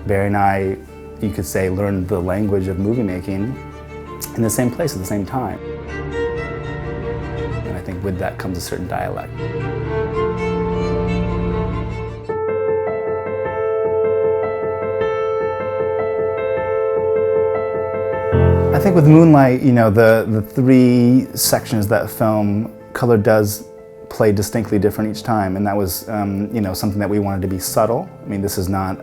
Barry and I, you could say, learned the language of movie making in the same place at the same time. And I think with that comes a certain dialect. I think with Moonlight, you know, the three sections of that film, color does play distinctly different each time, and that was, you know, something that we wanted to be subtle. I mean, this is not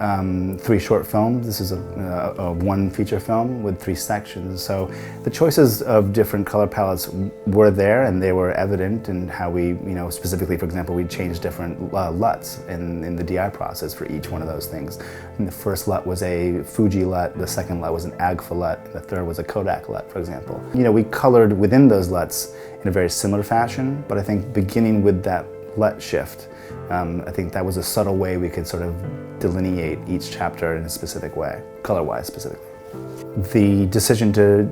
three short films. This is a one feature film with three sections. So the choices of different color palettes were there, and they were evident in how we, you know, specifically, for example, we changed different LUTs in the DI process for each one of those things. And the first LUT was a Fuji LUT, the second LUT was an Agfa LUT, and the third was a Kodak LUT, for example. You know, we colored within those LUTs in a very similar fashion, but I think beginning with that LUT shift, I think that was a subtle way we could sort of delineate each chapter in a specific way, color-wise specifically. The decision to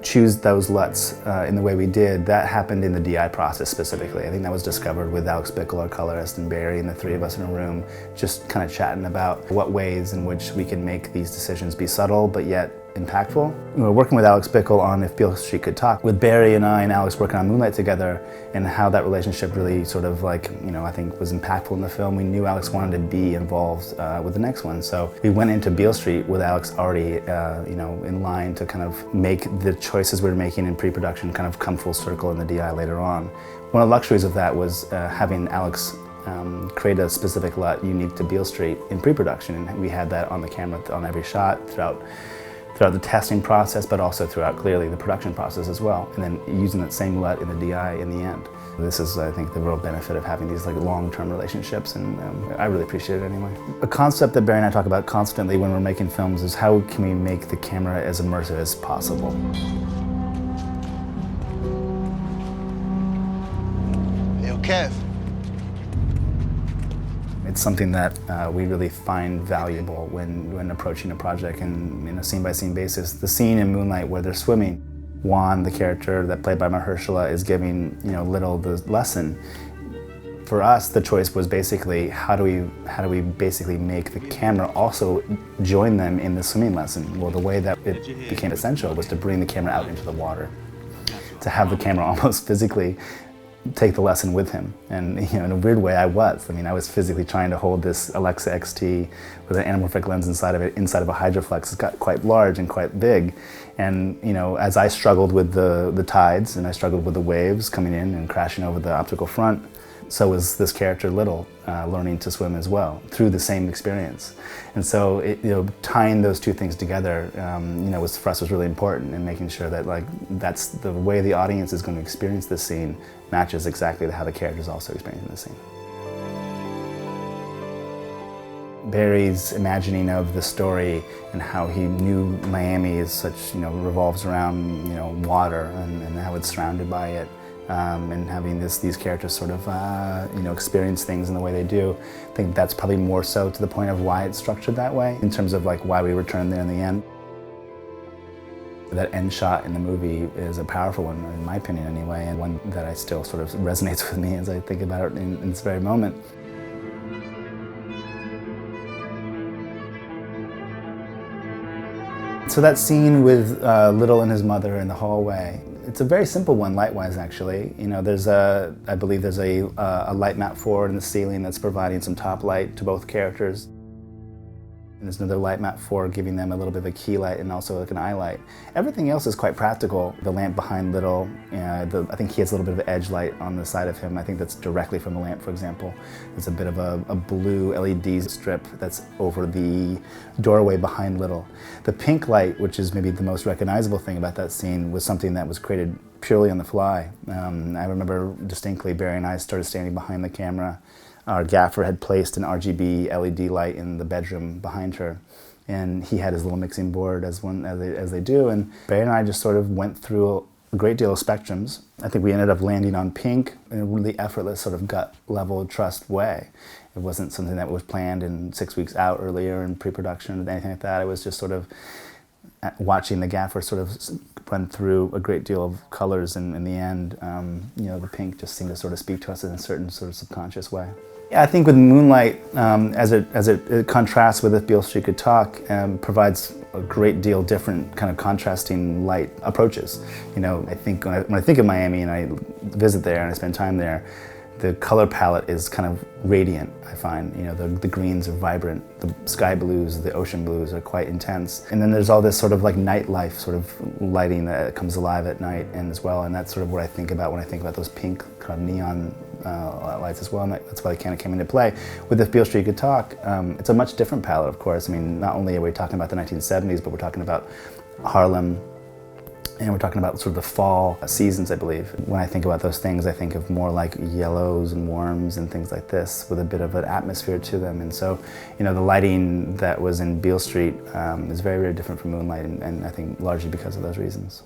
choose those LUTs in the way we did, that happened in the DI process specifically. I think that was discovered with Alex Bickle, our colorist, and Barry, and the three of us in a room, just kind of chatting about what ways in which we can make these decisions be subtle, but yet impactful. We were working with Alex Bickle on If Beale Street Could Talk, with Barry and I and Alex working on Moonlight together, and how that relationship really sort of like, you know, I think was impactful in the film. We knew Alex wanted to be involved with the next one, so we went into Beale Street with Alex already, you know, in line to kind of make the choices we were making in pre-production kind of come full circle in the DI later on. One of the luxuries of that was having Alex create a specific LUT unique to Beale Street in pre-production, and we had that on the camera on every shot throughout the testing process, but also throughout, clearly, the production process as well, and then using that same LUT in the DI in the end. This is, I think, the real benefit of having these like long-term relationships, and I really appreciate it anyway. A concept that Barry and I talk about constantly when we're making films is how can we make the camera as immersive as possible. Yo, Kev. It's something that we really find valuable when approaching a project and in a scene-by-scene basis. The scene in Moonlight where they're swimming, Juan, the character that played by Mahershala, is giving, you know, Little the lesson. For us, the choice was basically how do we basically make the camera also join them in the swimming lesson? Well, the way that it became essential was to bring the camera out into the water, to have the camera almost physically take the lesson with him. And, you know, in a weird way I was physically trying to hold this Alexa XT with an anamorphic lens inside of it, inside of a Hydroflex. It's got quite large and quite big. And, you know, as I struggled with the tides and I struggled with the waves coming in and crashing over the optical front, so was this character Little learning to swim as well through the same experience. And so, you know, tying those two things together, you know, for us was really important, and making sure that like that's the way the audience is going to experience this scene matches exactly how the character is also experiencing the scene. Barry's imagining of the story and how he knew Miami is such, you know, revolves around, you know, water and how it's surrounded by it. And having these characters sort of, you know, experience things in the way they do. I think that's probably more so to the point of why it's structured that way, in terms of like why we return there in the end. That end shot in the movie is a powerful one, in my opinion anyway, and one that I still sort of resonates with me as I think about it in this very moment. So that scene with Little and his mother in the hallway, it's a very simple one light-wise actually. You know, I believe there's a light map forward in the ceiling that's providing some top light to both characters. And there's another light map forward giving them a little bit of a key light and also like an eye light. Everything else is quite practical. The lamp behind Little, I think he has a little bit of edge light on the side of him. I think that's directly from the lamp, for example. There's a bit of a blue LED strip that's over the doorway behind Little. The pink light, which is maybe the most recognizable thing about that scene, was something that was created purely on the fly. I remember distinctly Barry and I started standing behind the camera. Our gaffer had placed an RGB LED light in the bedroom behind her, and he had his little mixing board as they do, and Barry and I just sort of went through a great deal of spectrums. I think we ended up landing on pink in a really effortless sort of gut level trust way. It wasn't something that was planned in 6 weeks out earlier in pre-production or anything like that. It was just sort of watching the gaffer sort of run through a great deal of colors, and in the end, you know, the pink just seemed to sort of speak to us in a certain sort of subconscious way. Yeah, I think with Moonlight, as it contrasts with If Beale Street Could Talk, provides a great deal different kind of contrasting light approaches. You know, I think when I think of Miami and I visit there and I spend time there, the color palette is kind of radiant, I find. You know, the greens are vibrant, the sky blues, the ocean blues are quite intense. And then there's all this sort of like nightlife sort of lighting that comes alive at night and as well, and that's sort of what I think about when I think about those pink kind of neon lights as well, and that's why they kind of came into play. With If Beale Street Could Talk, it's a much different palette, of course. I mean, not only are we talking about the 1970s, but we're talking about Harlem, and we're talking about sort of the fall seasons, I believe. When I think about those things, I think of more like yellows and warms and things like this with a bit of an atmosphere to them. And so, you know, the lighting that was in Beale Street is very, very different from Moonlight, and I think largely because of those reasons.